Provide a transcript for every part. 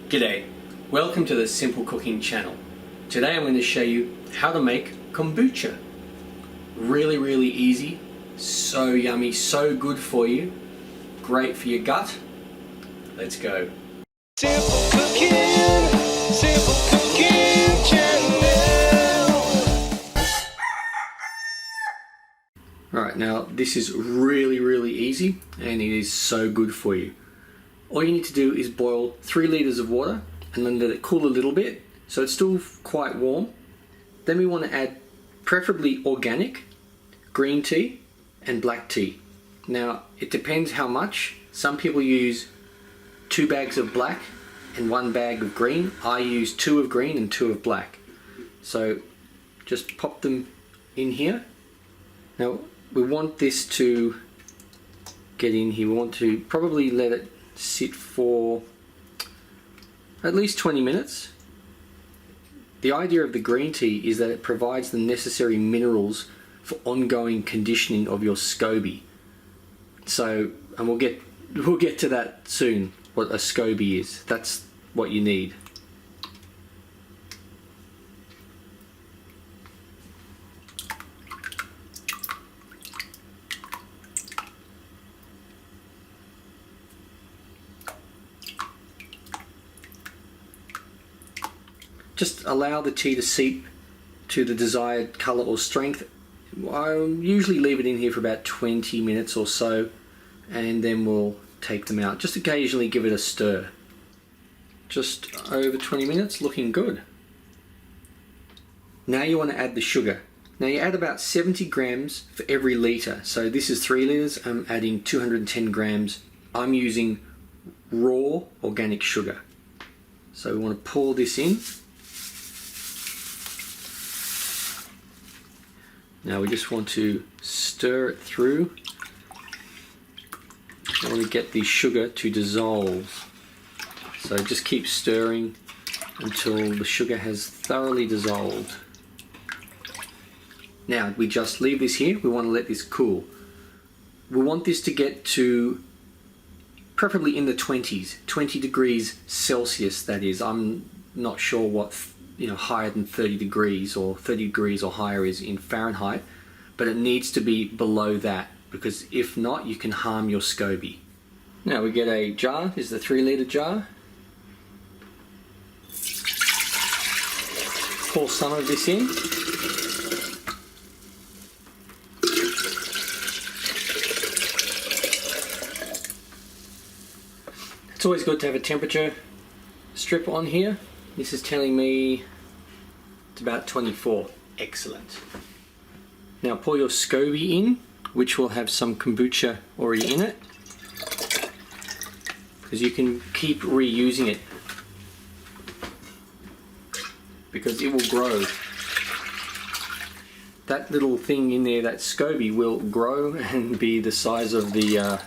G'day, welcome to the Simple Cooking channel. Today I'm going to show you how to make kombucha. Really easy, so yummy, so good for you, great for your gut. Let's go. Simple Cooking Channel. Alright, now this is really easy and it is so good for you. All you need to do is boil 3 litres of water and then let it cool a little bit so it's still quite warm. Then we want to add preferably organic, green tea and black tea. Now it depends how much. Some people use 2 bags of black and 1 bag of green. I use 2 of green and 2 of black. So just pop them in here. Now we want this to get in here. We want to probably let it sit for at least 20 minutes. The idea of the green tea is that it provides the necessary minerals for ongoing conditioning of your Scoby. So, and we'll get to that soon, what a Scoby is. That's what you need. Just allow the tea to seep to the desired colour or strength. I usually leave it in here for about 20 minutes or so and then we'll take them out. Just occasionally give it a stir. Just over 20 minutes, looking good. Now you want to add the sugar. Now you add about 70 grams for every litre. So this is 3 litres, I'm adding 210 grams. I'm using raw organic sugar. So we want to pour this in. Now we just want to stir it through. I want to get the sugar to dissolve. So just keep stirring until the sugar has thoroughly dissolved. Now we just leave this here. We want to let this cool. We want this to get to preferably in the 20s, 20 degrees Celsius that is. I'm not sure what higher than 30 degrees or 30 degrees or higher is in Fahrenheit, but it needs to be below that because if not you can harm your Scoby. Now we get a jar. This is the 3 litre jar. Pour some of this in. It's always good to have a temperature strip on here. This is telling me it's about 24. Excellent. Now pour your Scoby in, which will have some kombucha already in it, because you can keep reusing it because it will grow. That little thing in there, that Scoby, will grow and be the size of the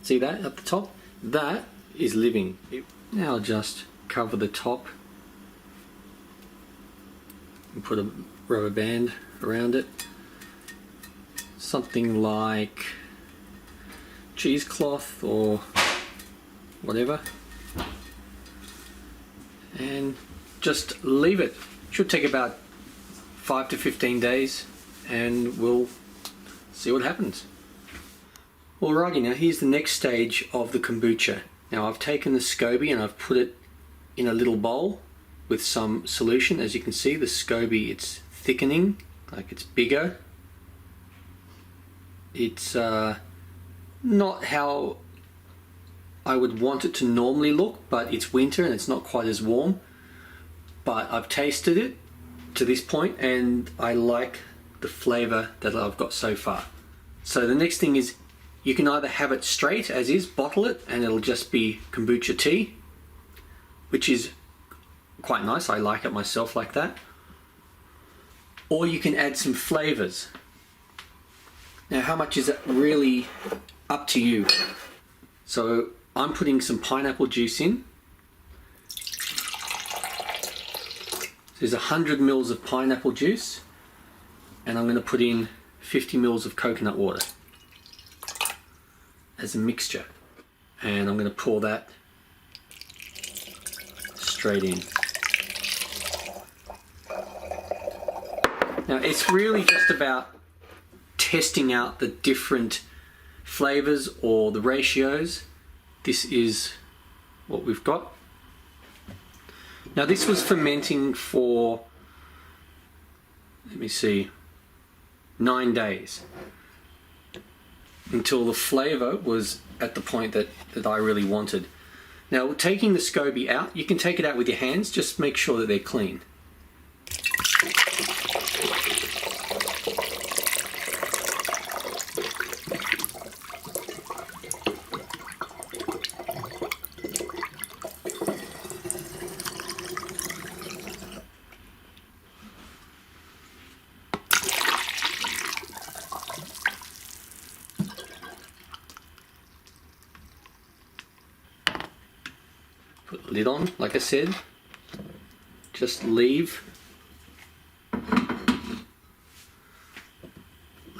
see that at the top? That is living. Now just cover the top and put a rubber band around it. Something like cheesecloth or whatever. And just leave it. Should take about 5 to 15 days and we'll see what happens. Alrighty, now here's the next stage of the kombucha. Now I've taken the Scoby and I've put it in a little bowl with some solution. As you can see, the Scoby, it's thickening, like it's bigger. It's not how I would want it to normally look, but it's winter and it's not quite as warm. But I've tasted it to this point and I like the flavour that I've got so far. So the next thing is you can either have it straight as is, bottle it, and it'll just be kombucha tea, which is quite nice. I like it myself like that. Or you can add some flavours. Now how much is it really up to you. So I'm putting some pineapple juice in. There's 100 mils of pineapple juice, and I'm going to put in 50 mils of coconut water. as a mixture. And I'm going to pour that straight in. Now it's really just about testing out the different flavors or the ratios. This is what we've got. Now this was fermenting for, let me see, 9 days, until the flavor was at the point that I really wanted. Now taking the Scoby out, you can take it out with your hands, just make sure that they're clean. Put the lid on, like I said. Just leave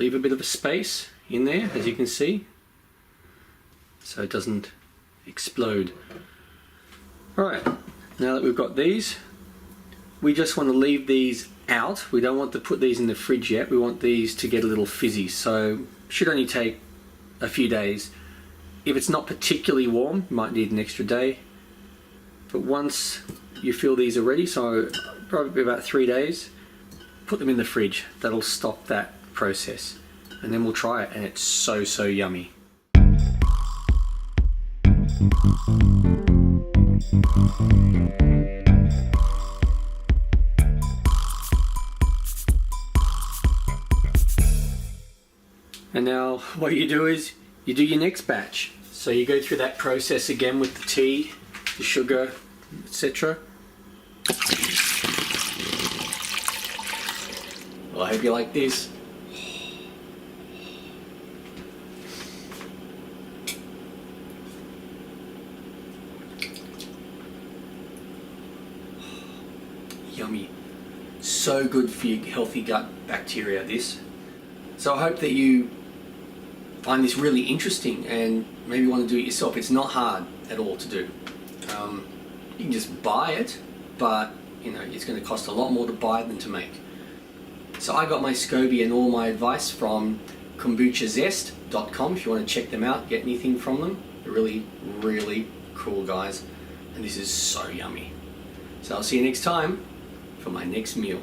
a bit of a space in there, as you can see, so it doesn't explode. Alright, now that we've got these, we just want to leave these out. We don't want to put these in the fridge yet. We want these to get a little fizzy, so should only take a few days. If it's not particularly warm, you might need an extra day. But once you feel these are ready, so probably about 3 days, put them in the fridge. That'll stop that process. And then we'll try it, and it's so, so yummy. And now what you do is you do your next batch. So you go through that process again with the tea, the sugar, etc. Well, I hope you like this. Yummy. So good for your healthy gut bacteria, this. So I hope that you find this really interesting and maybe want to do it yourself. It's not hard at all to do. You can just buy it, but you know it's going to cost a lot more to buy than to make. So I got my Scoby and all my advice from kombuchazest.com. If you want to check them out, get anything from them. They're really, really cool guys, and this is so yummy. So I'll see you next time for my next meal.